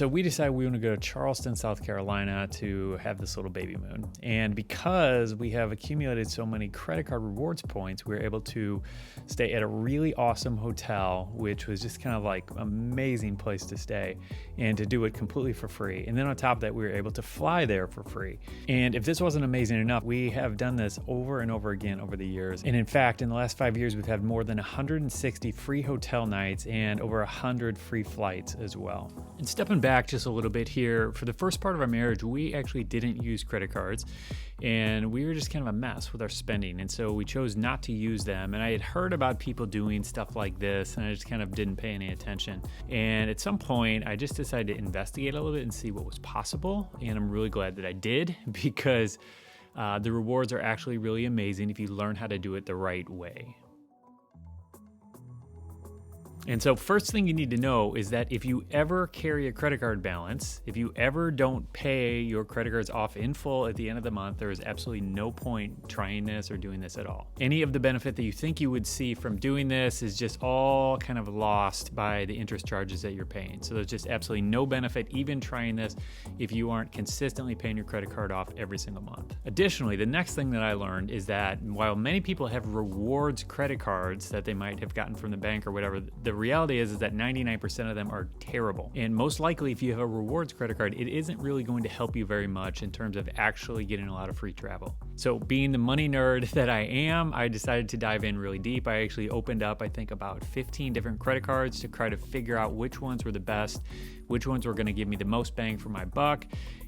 So we decided we want to go to Charleston, South Carolina to have this little baby moon. And because we have accumulated so many credit card rewards points, we were able to stay at a really awesome hotel, which was just kind of like an amazing place to stay and to do it completely for free. And then on top of that, we were able to fly there for free. And if this wasn't amazing enough, we have done this over and over again over the years. And in fact, in the last 5 years, we've had more than 160 free hotel nights and over 100 free flights as well. And stepping back just a little bit here, for the first part of our marriage, we actually didn't use credit cards and we were just kind of a mess with our spending. And so we chose not to use them. And I had heard about people doing stuff like this and I just kind of didn't pay any attention. And at some point, I just decided to investigate a little bit and see what was possible. And I'm really glad that I did because the rewards are actually really amazing if you learn how to do it the right way. And so first thing you need to know is that if you ever carry a credit card balance, if you ever don't pay your credit cards off in full at the end of the month, there is absolutely no point trying this or doing this at all. Any of the benefit that you think you would see from doing this is just all kind of lost by the interest charges that you're paying. So there's just absolutely no benefit even trying this if you aren't consistently paying your credit card off every single month. Additionally, the next thing that I learned is that while many people have rewards credit cards that they might have gotten from the bank or whatever, the reality is that 99% of them are terrible. And most likely, if you have a rewards credit card, it isn't really going to help you very much in terms of actually getting a lot of free travel. So being the money nerd that I am, I decided to dive in really deep. I actually opened up, I think, about 15 different credit cards to try to figure out which ones were the best, which ones were going to give me the most bang for my buck,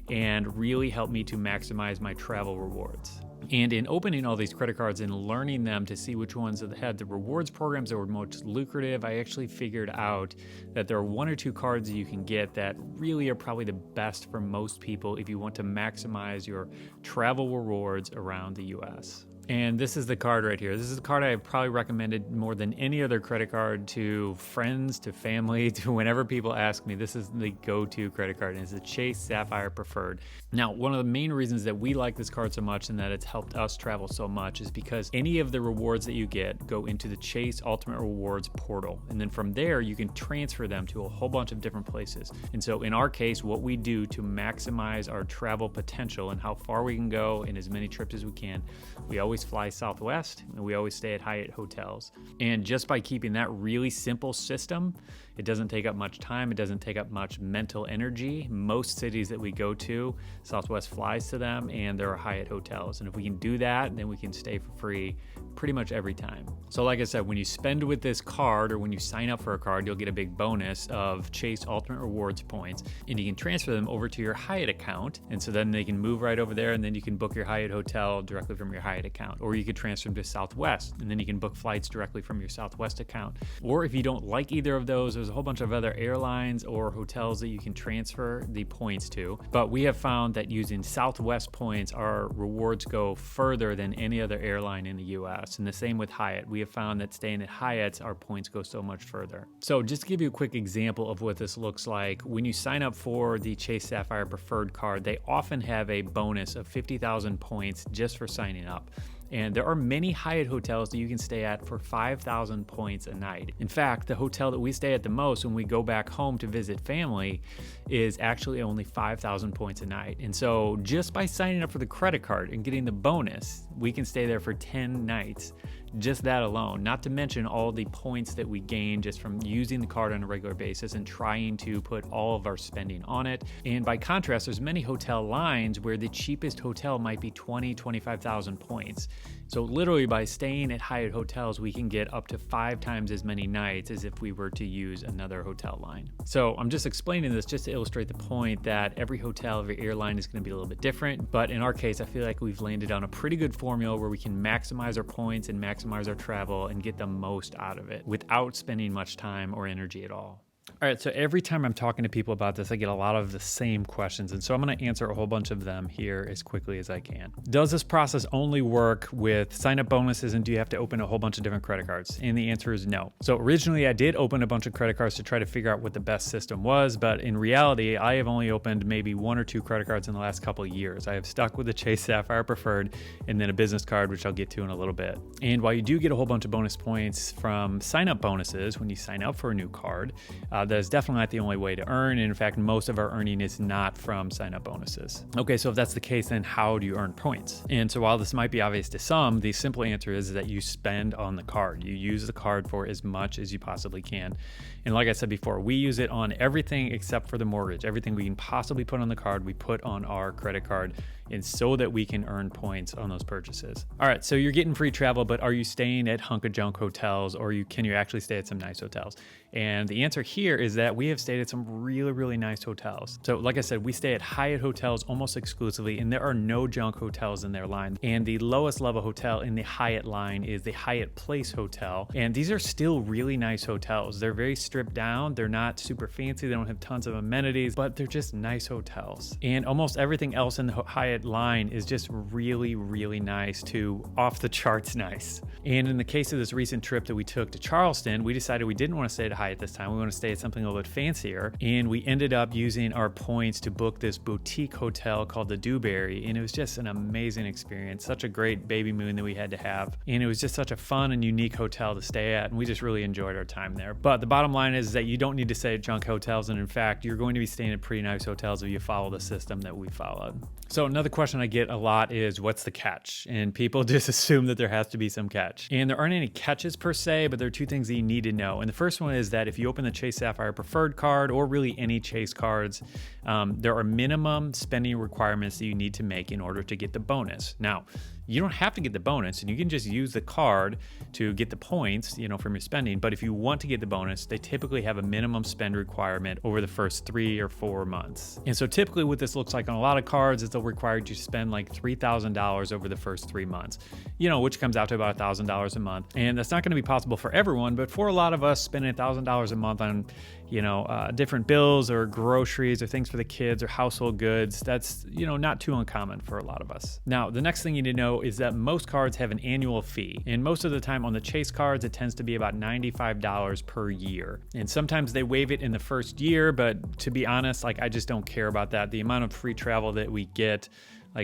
and really help me to maximize my travel rewards. And in opening all these credit cards and learning them to see which ones that had the rewards programs that were most lucrative, I actually figured out that there are one or two cards that you can get that really are probably the best for most people if you want to maximize your travel rewards around the US. And this is the card right here. This is the card I've probably recommended more than any other credit card to friends, to family, to whenever people ask me. This is the go-to credit card, and it's the Chase Sapphire Preferred. Now, one of the main reasons that we like this card so much and that it's helped us travel so much is because any of the rewards that you get go into the Chase Ultimate Rewards portal. And then from there, you can transfer them to a whole bunch of different places. And so in our case, what we do to maximize our travel potential and how far we can go in as many trips as we can, we always fly Southwest and we always stay at Hyatt hotels. And just by keeping that really simple system, it doesn't take up much time. It doesn't take up much mental energy. Most cities that we go to, Southwest flies to them and there are Hyatt hotels. And if we can do that, then we can stay for free pretty much every time. So like I said, when you spend with this card or when you sign up for a card, you'll get a big bonus of Chase Ultimate Rewards points and you can transfer them over to your Hyatt account. And so then they can move right over there and then you can book your Hyatt hotel directly from your Hyatt account. Or you could transfer them to Southwest and then you can book flights directly from your Southwest account. Or if you don't like either of those, there's a whole bunch of other airlines or hotels that you can transfer the points to. But we have found that using Southwest points, our rewards go further than any other airline in the US. And the same with Hyatt. We have found that staying at Hyatt's, our points go so much further. So just to give you a quick example of what this looks like, when you sign up for the Chase Sapphire Preferred card, they often have a bonus of 50,000 points just for signing up. And there are many Hyatt hotels that you can stay at for 5,000 points a night. In fact, the hotel that we stay at the most when we go back home to visit family is actually only 5,000 points a night. And so just by signing up for the credit card and getting the bonus, we can stay there for 10 nights. Just that alone, not to mention all the points that we gain just from using the card on a regular basis and trying to put all of our spending on it. And by contrast, there's many hotel lines where the cheapest hotel might be 25,000 points. So literally by staying at Hyatt hotels, we can get up to 5 times as many nights as if we were to use another hotel line. So I'm just explaining this just to illustrate the point that every hotel, every airline is going to be a little bit different. But in our case, I feel like we've landed on a pretty good formula where we can maximize our points and maximize our travel and get the most out of it without spending much time or energy at all. All right, so every time I'm talking to people about this, I get a lot of the same questions. And so I'm going to answer a whole bunch of them here as quickly as I can. Does this process only work with sign-up bonuses, and do you have to open a whole bunch of different credit cards? And the answer is no. So originally I did open a bunch of credit cards to try to figure out what the best system was. But in reality, I have only opened maybe 1 or 2 credit cards in the last couple of years. I have stuck with the Chase Sapphire Preferred and then a business card, which I'll get to in a little bit. And while you do get a whole bunch of bonus points from sign-up bonuses when you sign up for a new card, that is definitely not the only way to earn. And in fact, most of our earning is not from sign-up bonuses. Okay, so if that's the case, then how do you earn points? And so while this might be obvious to some, the simple answer is that you spend on the card. You use the card for as much as you possibly can. And like I said before, we use it on everything except for the mortgage. Everything we can possibly put on the card, we put on our credit card, and so that we can earn points on those purchases. All right, so you're getting free travel, but are you staying at hunk-of-junk hotels, or can you actually stay at some nice hotels? And the answer here is that we have stayed at some really, really nice hotels. So like I said, we stay at Hyatt hotels almost exclusively, and there are no junk hotels in their line. And the lowest level hotel in the Hyatt line is the Hyatt Place Hotel. And these are still really nice hotels. They're very stripped down. They're not super fancy. They don't have tons of amenities, but they're just nice hotels. And almost everything else in the Hyatt line is just really, really nice to off the charts nice. And in the case of this recent trip that we took to Charleston, we decided we didn't want to stay at Hyatt this time. We want to stay at something a little bit fancier. And we ended up using our points to book this boutique hotel called the Dewberry. And it was just an amazing experience. Such a great baby moon that we had to have. And it was just such a fun and unique hotel to stay at. And we just really enjoyed our time there. But the bottom line is that you don't need to stay at junk hotels. And in fact, you're going to be staying at pretty nice hotels if you follow the system that we followed. So another question I get a lot is, what's the catch? And people just assume that there has to be some catch. And there aren't any catches per se, but there are two things that you need to know. And the first one is that if you open the Chase Sapphire Preferred card, or really any Chase cards, there are minimum spending requirements that you need to make in order to get the bonus. Now, you don't have to get the bonus, and you can just use the card to get the points, from your spending. But if you want to get the bonus, they typically have a minimum spend requirement over the first 3 or 4 months. And so typically what this looks like on a lot of cards is they'll require you to spend like $3,000 over the first 3 months, which comes out to about $1,000 a month. And that's not going to be possible for everyone, but for a lot of us, spending $1,000 a month on different bills or groceries or things for the kids or household goods, that's, not too uncommon for a lot of us. Now, the next thing you need to know is that most cards have an annual fee. And most of the time on the Chase cards, it tends to be about $95 per year. And sometimes they waive it in the first year, but to be honest, I just don't care about that. The amount of free travel that we get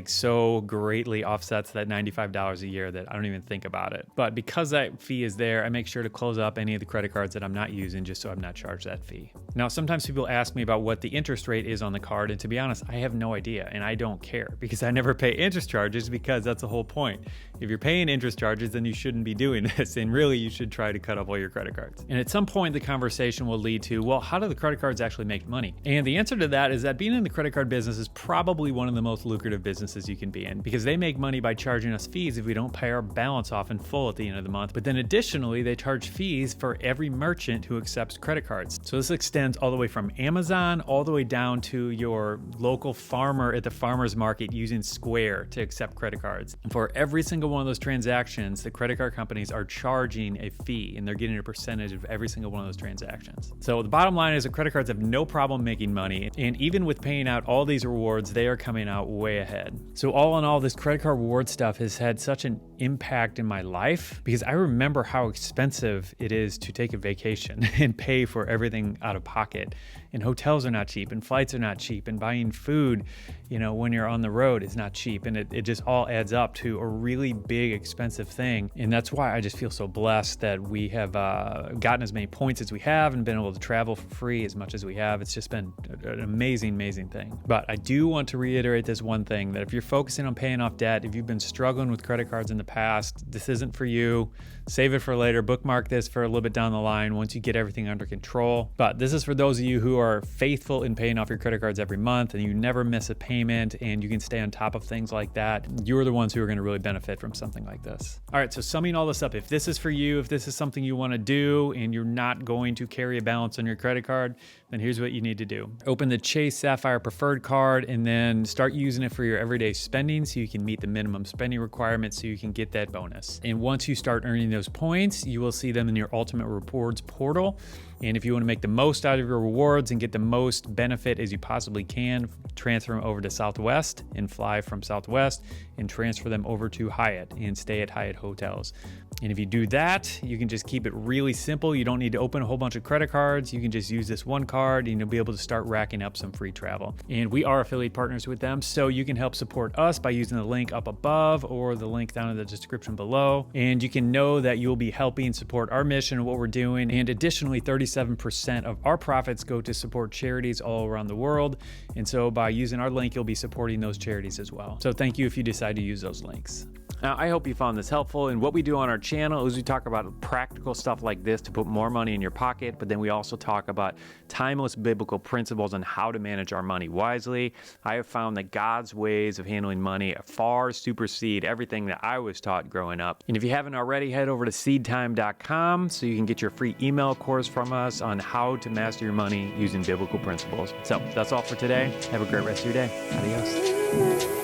so greatly offsets that $95 a year that I don't even think about it. But because that fee is there, I make sure to close up any of the credit cards that I'm not using just so I'm not charged that fee. Now, sometimes people ask me about what the interest rate is on the card, and to be honest, I have no idea, and I don't care because I never pay interest charges, because that's the whole point. If you're paying interest charges, then you shouldn't be doing this, and really you should try to cut off all your credit cards. And at some point, the conversation will lead to, well, how do the credit cards actually make money? And the answer to that is that being in the credit card business is probably one of the most lucrative businesses you can be in, because they make money by charging us fees if we don't pay our balance off in full at the end of the month. But then additionally, they charge fees for every merchant who accepts credit cards. So this extends all the way from Amazon all the way down to your local farmer at the farmer's market using Square to accept credit cards. And for every single one of those transactions, the credit card companies are charging a fee, and they're getting a percentage of every single one of those transactions. So the bottom line is that credit cards have no problem making money. And even with paying out all these rewards, they are coming out way ahead. So all in all, this credit card reward stuff has had such an impact in my life, because I remember how expensive it is to take a vacation and pay for everything out of pocket. And hotels are not cheap, and flights are not cheap, and buying food, when you're on the road is not cheap. And it just all adds up to a really big, expensive thing. And that's why I just feel so blessed that we have gotten as many points as we have and been able to travel for free as much as we have. It's just been an amazing, amazing thing. But I do want to reiterate this one thing, that if you're focusing on paying off debt, if you've been struggling with credit cards in the past, this isn't for you. Save it for later. Bookmark this for a little bit down the line once you get everything under control. But this is for those of you who are faithful in paying off your credit cards every month, and you never miss a payment, and you can stay on top of things like that. You're the ones who are going to really benefit from something like this. All right, so summing all this up, if this is for you, if this is something you want to do and you're not going to carry a balance on your credit card, then here's what you need to do. Open the Chase Sapphire Preferred card and then start using it for your everyday spending so you can meet the minimum spending requirements so you can get that bonus. And once you start earning those points, you will see them in your Ultimate Rewards portal. And if you want to make the most out of your rewards and get the most benefit as you possibly can, transfer them over to Southwest and fly from Southwest, and transfer them over to Hyatt and stay at Hyatt hotels. And if you do that, you can just keep it really simple. You don't need to open a whole bunch of credit cards. You can just use this one card and you'll be able to start racking up some free travel. And we are affiliate partners with them, so you can help support us by using the link up above or the link down in the description below. And you can know that you'll be helping support our mission and what we're doing. And additionally, 37% of our profits go to support charities all around the world. And so by using our link, you'll be supporting those charities as well. So thank you if you decide to use those links. Now, I hope you found this helpful, and what we do on our channel is we talk about practical stuff like this to put more money in your pocket, but then we also talk about timeless biblical principles on how to manage our money wisely. I have found that God's ways of handling money far supersede everything that I was taught growing up. And if you haven't already, head over to SeedTime.com so you can get your free email course from us on how to master your money using biblical principles. So that's all for today. Have a great rest of your day. Adios.